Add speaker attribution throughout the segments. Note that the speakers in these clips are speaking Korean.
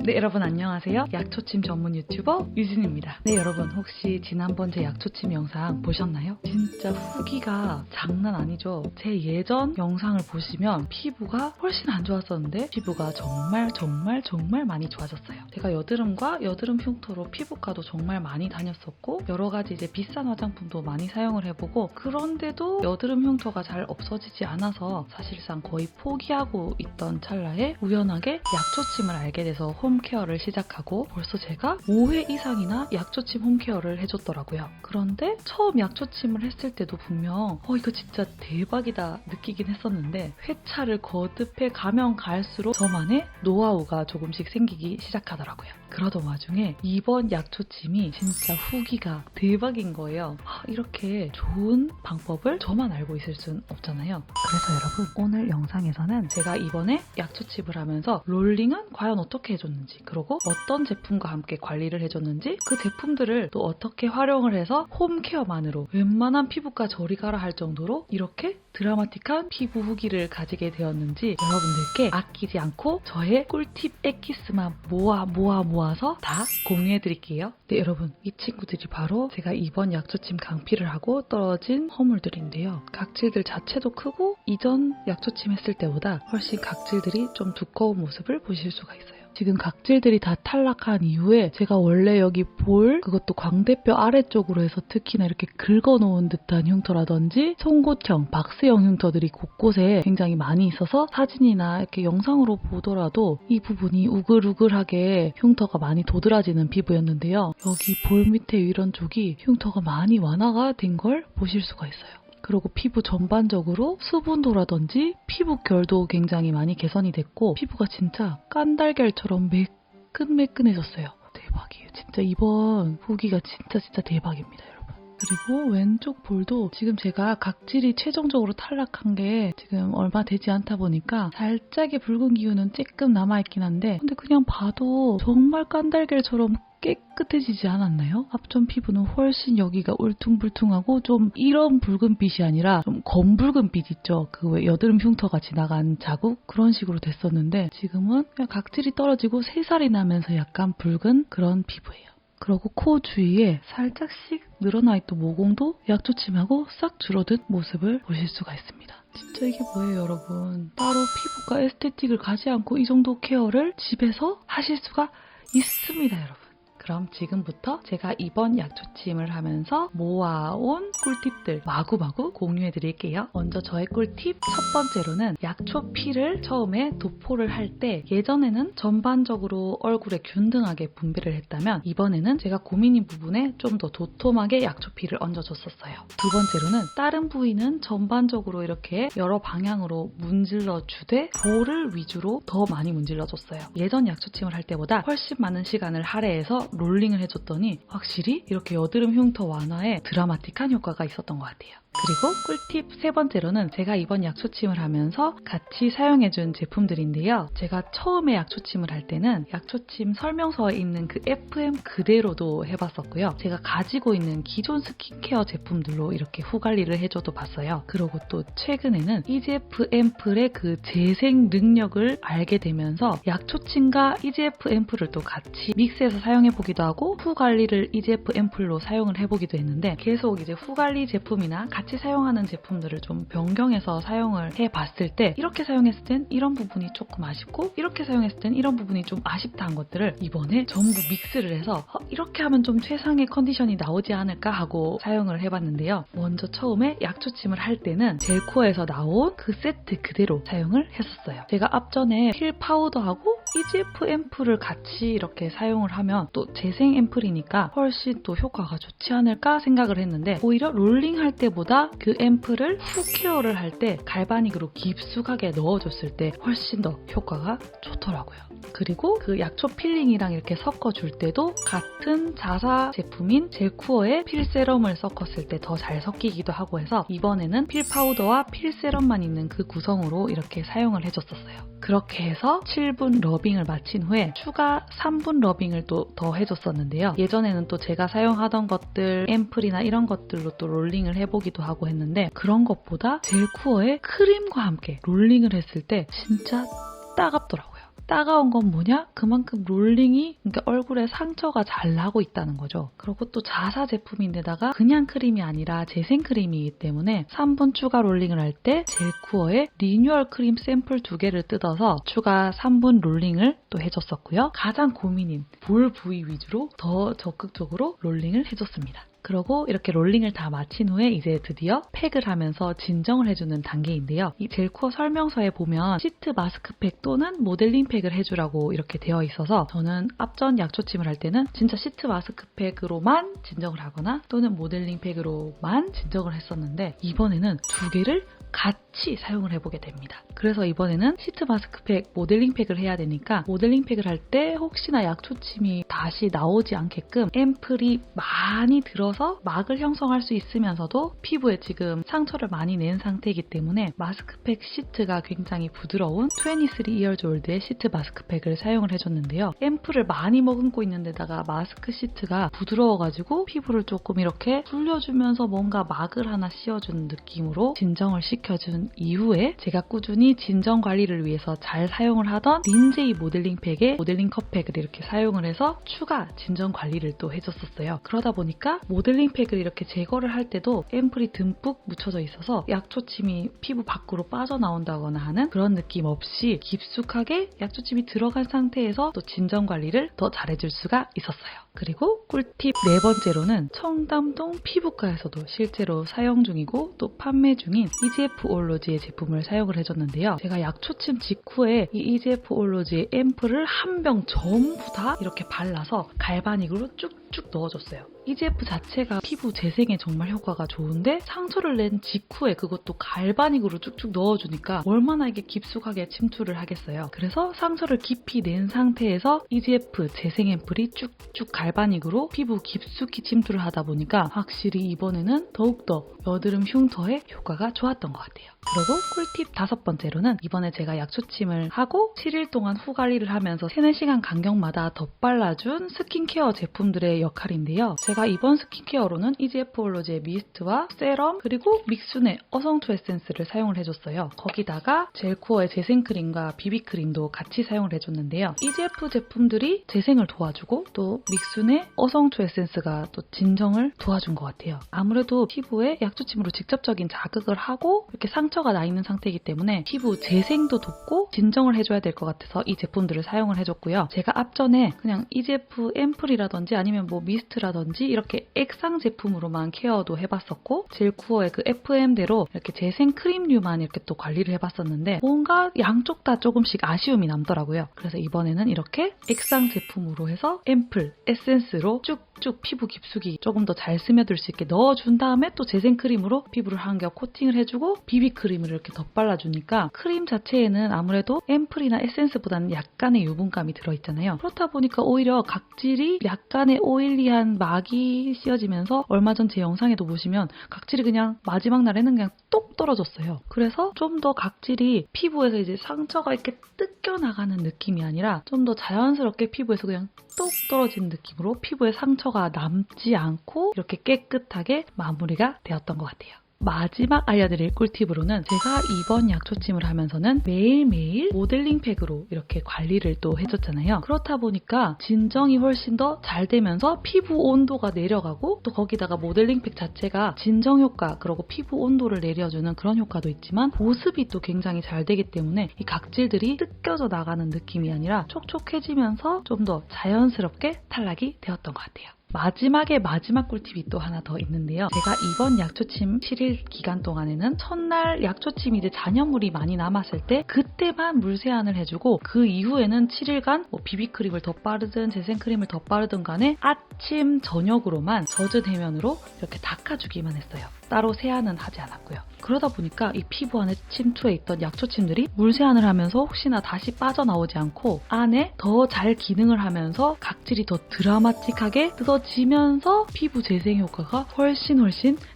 Speaker 1: 네, 여러분 안녕하세요. 약초침 전문 유튜버 유진입니다. 네, 여러분 혹시 지난번 제 약초침 영상 보셨나요? 진짜 후기가 장난 아니죠? 제 예전 영상을 보시면 피부가 훨씬 안 좋았었는데 피부가 정말 많이 좋아졌어요. 제가 여드름과 여드름 흉터로 피부과도 정말 많이 다녔었고 여러 가지 이제 비싼 화장품도 많이 사용을 해보고 그런데도 여드름 흉터가 잘 없어지지 않아서 사실상 거의 포기하고 있던 찰나에 우연하게 약초침을 알게 돼서 홈케어를 시작하고 벌써 제가 5회 이상이나 약초침 홈케어를 해줬더라고요. 그런데 처음 약초침을 했을 때도 분명 이거 진짜 대박이다 느끼긴 했었는데 회차를 거듭해 가면 갈수록 저만의 노하우가 조금씩 생기기 시작하더라고요. 그러던 와중에 이번 약초침이 진짜 후기가 대박인 거예요. 이렇게 좋은 방법을 저만 알고 있을 순 없잖아요. 그래서 여러분 오늘 영상에서는 제가 이번에 약초침을 하면서 롤링은 과연 어떻게 해줬는지 그리고 어떤 제품과 함께 관리를 해줬는지 그 제품들을 또 어떻게 활용을 해서 홈케어만으로 웬만한 피부과 저리 가라 할 정도로 이렇게 드라마틱한 피부 후기를 가지게 되었는지 여러분들께 아끼지 않고 저의 꿀팁 엑기스만 모아서 다 공유해드릴게요. 네, 여러분 이 친구들이 바로 제가 이번 약초침 강피를 하고 떨어진 허물들인데요. 각질들 자체도 크고 이전 약초침 했을 때보다 훨씬 각질들이 좀 두꺼운 모습을 보실 수가 있어요. 지금 각질들이 다 탈락한 이후에 제가 원래 여기 볼 그것도 광대뼈 아래쪽으로 해서 특히나 이렇게 긁어놓은 듯한 흉터라든지 송곳형, 박스형 흉터들이 곳곳에 굉장히 많이 있어서 사진이나 이렇게 영상으로 보더라도 이 부분이 우글우글하게 흉터가 많이 도드라지는 피부였는데요. 여기 볼 밑에 이런 쪽이 흉터가 많이 완화가 된 걸 보실 수가 있어요. 그리고 피부 전반적으로 수분도라든지 피부결도 굉장히 많이 개선이 됐고 피부가 진짜 깐달걀처럼 매끈매끈해졌어요. 대박이에요. 진짜 이번 후기가 진짜 대박입니다, 여러분. 그리고 왼쪽 볼도 지금 제가 각질이 최종적으로 탈락한 게 지금 얼마 되지 않다 보니까 살짝의 붉은 기운은 조금 남아있긴 한데 근데 그냥 봐도 정말 깐달걀처럼 깨끗해지지 않았나요? 앞전 피부는 훨씬 여기가 울퉁불퉁하고 좀 이런 붉은빛이 아니라 좀 검붉은빛 있죠? 그 왜 여드름 흉터가 지나간 자국? 그런 식으로 됐었는데 지금은 그냥 각질이 떨어지고 새살이 나면서 약간 붉은 그런 피부예요. 그리고 코 주위에 살짝씩 늘어나 있던 모공도 약초침하고 싹 줄어든 모습을 보실 수가 있습니다. 진짜 이게 뭐예요, 여러분? 따로 피부과 에스테틱을 가지 않고 이 정도 케어를 집에서 하실 수가 있습니다, 여러분. 그럼 지금부터 제가 이번 약초침을 하면서 모아온 꿀팁들 마구마구 공유해 드릴게요. 먼저 저의 꿀팁 첫 번째로는 약초피를 처음에 도포를 할 때 예전에는 전반적으로 얼굴에 균등하게 분비를 했다면 이번에는 제가 고민인 부분에 좀 더 도톰하게 약초피를 얹어줬었어요. 두 번째로는 다른 부위는 전반적으로 이렇게 여러 방향으로 문질러 주되 볼을 위주로 더 많이 문질러 줬어요. 예전 약초침을 할 때보다 훨씬 많은 시간을 할애해서 롤링을 해줬더니 확실히 이렇게 여드름 흉터 완화에 드라마틱한 효과가 있었던 것 같아요. 그리고 꿀팁 세 번째로는 제가 이번 약초침을 하면서 같이 사용해준 제품들인데요. 제가 처음에 약초침을 할 때는 약초침 설명서에 있는 그 FM 그대로도 해봤었고요. 제가 가지고 있는 기존 스킨케어 제품들로 이렇게 후관리를 해줘도 봤어요. 그리고 또 최근에는 EGF 앰플의 그 재생 능력을 알게 되면서 약초침과 EGF 앰플을 또 같이 믹스해서 사용해보기도 하고 후관리를 EGF 앰플로 사용을 해보기도 했는데 계속 이제 후관리 제품이나 같이 사용하는 제품들을 좀 변경해서 사용을 해봤을 때 이렇게 사용했을 땐 이런 부분이 조금 아쉽고 이렇게 사용했을 땐 이런 부분이 좀 아쉽다 한 것들을 이번에 전부 믹스를 해서 이렇게 하면 좀 최상의 컨디션이 나오지 않을까 하고 사용을 해봤는데요. 먼저 처음에 약초침을 할 때는 젤코어에서 나온 그 세트 그대로 사용을 했었어요. 제가 앞전에 필 파우더하고 EGF 앰플을 같이 이렇게 사용을 하면 또 재생 앰플이니까 훨씬 또 효과가 좋지 않을까 생각을 했는데 오히려 롤링할 때보다 그 앰플을 후케어를 할 때 갈바닉으로 깊숙하게 넣어줬을 때 훨씬 더 효과가 좋더라고요. 그리고 그 약초 필링이랑 이렇게 섞어줄 때도 같은 자사 제품인 젤쿠어에 필 세럼을 섞었을 때 더 잘 섞이기도 하고 해서 이번에는 필 파우더와 필 세럼만 있는 그 구성으로 이렇게 사용을 해줬었어요. 그렇게 해서 7분 러빙을 마친 후에 추가 3분 러빙을 또 더 해줬었는데요. 예전에는 또 제가 사용하던 것들 앰플이나 이런 것들로 또 롤링을 해보기도 하고 했는데 그런 것보다 젤쿠어의 크림과 함께 롤링을 했을 때 진짜 따갑더라고요. 따가운 건 뭐냐? 그만큼 롤링이 그러니까 얼굴에 상처가 잘 나고 있다는 거죠. 그리고 또 자사 제품인데다가 그냥 크림이 아니라 재생 크림이기 때문에 3분 추가 롤링을 할 때 젤쿠어의 리뉴얼 크림 샘플 2개를 뜯어서 추가 3분 롤링을 또 해줬었고요. 가장 고민인 볼 부위 위주로 더 적극적으로 롤링을 해줬습니다. 그리고 이렇게 롤링을 다 마친 후에 이제 드디어 팩을 하면서 진정을 해주는 단계인데요. 이 젤쿠어 설명서에 보면 시트 마스크팩 또는 모델링 팩을 해주라고 이렇게 되어 있어서 저는 앞전 약초침을 할 때는 진짜 시트 마스크팩으로만 진정을 하거나 또는 모델링 팩으로만 진정을 했었는데 이번에는 두 개를 같이 사용을 해보게 됩니다. 그래서 이번에는 시트 마스크팩, 모델링 팩을 해야 되니까 모델링 팩을 할 때 혹시나 약초침이 다시 나오지 않게끔 앰플이 많이 들어서 막을 형성할 수 있으면서도 피부에 지금 상처를 많이 낸 상태이기 때문에 마스크팩 시트가 굉장히 부드러운 23 years old의 시트 마스크팩을 사용을 해줬는데요. 앰플을 많이 머금고 있는 데다가 마스크 시트가 부드러워가지고 피부를 조금 이렇게 불려주면서 뭔가 막을 하나 씌워주는 느낌으로 진정을 시켜준 이후에 제가 꾸준히 진정 관리를 위해서 잘 사용을 하던 린제이 모델링 팩에 모델링 컵팩을 이렇게 사용을 해서 추가 진정 관리를 또 해줬었어요. 그러다 보니까 모델링 팩을 이렇게 제거를 할 때도 앰플이 듬뿍 묻혀져 있어서 약초침이 피부 밖으로 빠져나온다거나 하는 그런 느낌 없이 깊숙하게 약초침이 들어간 상태에서 또 진정 관리를 더 잘해줄 수가 있었어요. 그리고 꿀팁 네 번째로는 청담동 피부과에서도 실제로 사용 중이고 또 판매 중인 EGF 올로지의 제품을 사용을 해줬는데요. 제가 약초침 직후에 이 EGF 올로지의 앰플을 한 병 전부 다 이렇게 발라서 갈바닉으로 쭉쭉 넣어줬어요. EGF 자체가 피부 재생에 정말 효과가 좋은데 상처를 낸 직후에 그것도 갈바닉으로 쭉쭉 넣어주니까 얼마나 이게 깊숙하게 침투를 하겠어요. 그래서 상처를 깊이 낸 상태에서 EGF 재생 앰플이 쭉쭉 갈바닉으로 피부 깊숙이 침투를 하다 보니까 확실히 이번에는 더욱더 여드름 흉터에 효과가 좋았던 것 같아요. 그리고 꿀팁 다섯 번째로는 이번에 제가 약초침을 하고 7일 동안 후 관리를 하면서 3-4시간 간격마다 덧발라준 스킨케어 제품들의 역할인데요. 제가 이번 스킨케어로는 EGF 올로지의 미스트와 세럼 그리고 믹순의 어성초 에센스를 사용을 해줬어요. 거기다가 젤쿠어의 재생크림과 비비크림도 같이 사용을 해줬는데요. EGF 제품들이 재생을 도와주고 또 믹순의 어성초 에센스가 또 진정을 도와준 것 같아요. 아무래도 피부에 약초침으로 직접적인 자극을 하고 이렇게 상처가 나 있는 상태이기 때문에 피부 재생도 돕고 진정을 해줘야 될 것 같아서 이 제품들을 사용을 해줬고요. 제가 앞전에 그냥 EGF 앰플이라든지 아니면 뭐 미스트라든지 이렇게 액상 제품으로만 케어도 해봤었고 젤쿠어의 그 FM대로 이렇게 재생 크림류만 이렇게 또 관리를 해봤었는데 뭔가 양쪽 다 조금씩 아쉬움이 남더라고요. 그래서 이번에는 이렇게 액상 제품으로 해서 앰플, 에센스로 쭉쭉 피부 깊숙이 조금 더 잘 스며들 수 있게 넣어준 다음에 또 재생 크림으로 피부를 한 겹 코팅을 해주고 비비크림을 이렇게 덧발라주니까 크림 자체에는 아무래도 앰플이나 에센스보다는 약간의 유분감이 들어있잖아요. 그렇다 보니까 오히려 각질이 약간의 오일리한 막이 씌어지면서 얼마 전 제 영상에도 보시면 각질이 그냥 마지막 날에는 그냥 똑 떨어졌어요. 그래서 좀 더 각질이 피부에서 이제 상처가 이렇게 뜯겨나가는 느낌이 아니라 좀 더 자연스럽게 피부에서 그냥 똑 떨어지는 느낌으로 피부에 상처가 남지 않고 이렇게 깨끗하게 마무리가 되었던 것 같아요. 마지막 알려드릴 꿀팁으로는 제가 이번 약초침을 하면서는 매일매일 모델링 팩으로 이렇게 관리를 또 해줬잖아요. 그렇다 보니까 진정이 훨씬 더 잘 되면서 피부 온도가 내려가고 또 거기다가 모델링 팩 자체가 진정 효과 그리고 피부 온도를 내려주는 그런 효과도 있지만 보습이 또 굉장히 잘 되기 때문에 이 각질들이 뜯겨져 나가는 느낌이 아니라 촉촉해지면서 좀 더 자연스럽게 탈락이 되었던 것 같아요. 마지막 꿀팁이 또 하나 더 있는데요. 제가 이번 약초침 7일 기간 동안에는 첫날 약초침 이제 잔여물이 많이 남았을 때 그때만 물 세안을 해주고 그 이후에는 7일간 뭐 비비크림을 더 빠르든 재생크림을 더 빠르든 간에 아침, 저녁으로만 젖은 해면으로 이렇게 닦아주기만 했어요. 따로 세안은 하지 않았고요. 그러다 보니까 이 피부 안에 침투해 있던 약초침들이 물 세안을 하면서 혹시나 다시 빠져나오지 않고 안에 더 잘 기능을 하면서 각질이 더 드라마틱하게 뜯어지면서 피부 재생 효과가 훨씬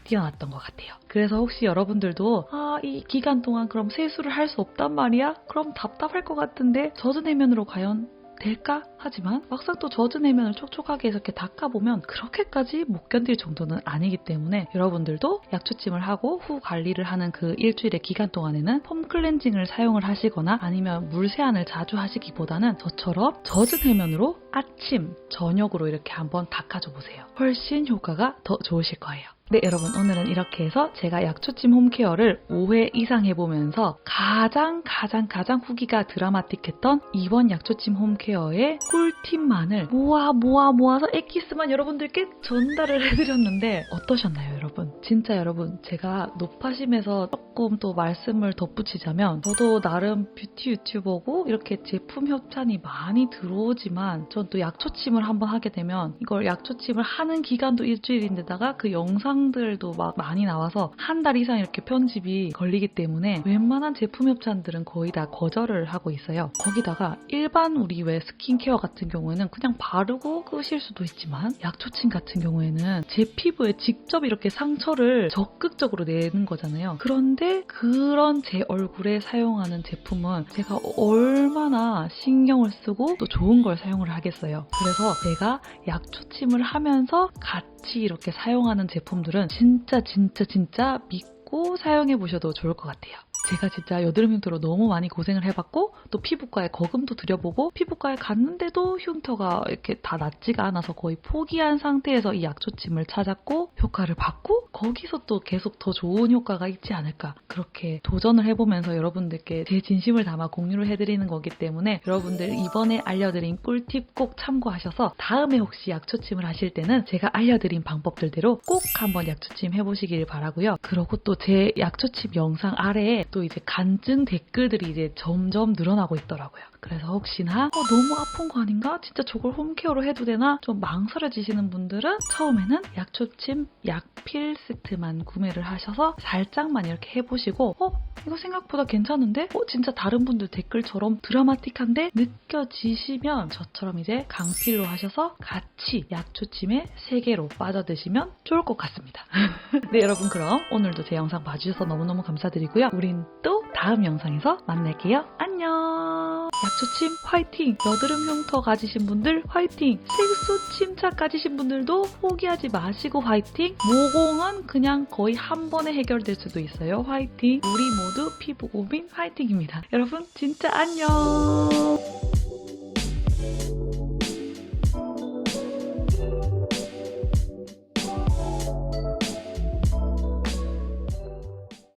Speaker 1: 뛰어났던 것 같아요. 그래서 혹시 여러분들도 이 기간 동안 그럼 세수를 할 수 없단 말이야? 그럼 답답할 것 같은데 젖은 해면으로 과연 될까? 하지만 막상 또 젖은 해면을 촉촉하게 해서 이렇게 닦아보면 그렇게까지 못 견딜 정도는 아니기 때문에 여러분들도 약초침을 하고 후 관리를 하는 그 일주일의 기간 동안에는 폼 클렌징을 사용을 하시거나 아니면 물 세안을 자주 하시기보다는 저처럼 젖은 해면으로 아침, 저녁으로 이렇게 한번 닦아줘 보세요. 훨씬 효과가 더 좋으실 거예요. 네, 여러분, 오늘은 이렇게 해서 제가 약초침 홈케어를 5회 이상 해보면서 가장 후기가 드라마틱했던 이번 약초침 홈케어의 꿀팁만을 모아서 엑기스만 여러분들께 전달을 해드렸는데 어떠셨나요, 여러분? 진짜 여러분, 제가 노파심에서 조금 또 말씀을 덧붙이자면 저도 나름 뷰티 유튜버고 이렇게 제품 협찬이 많이 들어오지만 전 또 약초침을 한번 하게 되면 이걸 약초침을 하는 기간도 일주일인데다가 그 영상들도 막 많이 나와서 한 달 이상 이렇게 편집이 걸리기 때문에 웬만한 제품 협찬들은 거의 다 거절을 하고 있어요. 거기다가 일반 우리 왜 스킨케어 같은 경우에는 그냥 바르고 끄실 수도 있지만 약초침 같은 경우에는 제 피부에 직접 이렇게 상처를 적극적으로 내는 거잖아요. 그런데 그런 제 얼굴에 사용하는 제품은 제가 얼마나 신경을 쓰고 또 좋은 걸 사용을 하겠어요. 그래서 제가 약초침을 하면서 같이 이렇게 사용하는 제품들은 진짜 믿고 사용해 보셔도 좋을 것 같아요. 제가 진짜 여드름 흉터로 너무 많이 고생을 해봤고 또 피부과에 거금도 들여보고 피부과에 갔는데도 흉터가 이렇게 다 낫지가 않아서 거의 포기한 상태에서 이 약초침을 찾았고 효과를 받고 거기서 또 계속 더 좋은 효과가 있지 않을까 그렇게 도전을 해보면서 여러분들께 제 진심을 담아 공유를 해드리는 거기 때문에 여러분들 이번에 알려드린 꿀팁 꼭 참고하셔서 다음에 혹시 약초침을 하실 때는 제가 알려드린 방법들대로 꼭 한번 약초침 해보시길 바라고요. 그리고 또 제 약초침 영상 아래에 또 이제 간증 댓글들이 이제 점점 늘어나고 있더라고요. 그래서 혹시나 너무 아픈 거 아닌가? 진짜 저걸 홈케어로 해도 되나? 좀 망설여지시는 분들은 처음에는 약초침 약필 세트만 구매를 하셔서 살짝만 이렇게 해보시고 이거 생각보다 괜찮은데? 진짜 다른 분들 댓글처럼 드라마틱한데? 느껴지시면 저처럼 이제 강필로 하셔서 같이 약초침에 3개로 빠져드시면 좋을 것 같습니다. 네, 여러분, 그럼 오늘도 제 영상 봐주셔서 너무너무 감사드리고요. 우린 또 다음 영상에서 만날게요. 안녕! 약초침 화이팅! 여드름 흉터 가지신 분들 화이팅! 색소 침착 가지신 분들도 포기하지 마시고 화이팅! 모공은 그냥 거의 한 번에 해결될 수도 있어요. 화이팅! 우리 모두 피부 고민 화이팅입니다. 여러분, 진짜 안녕!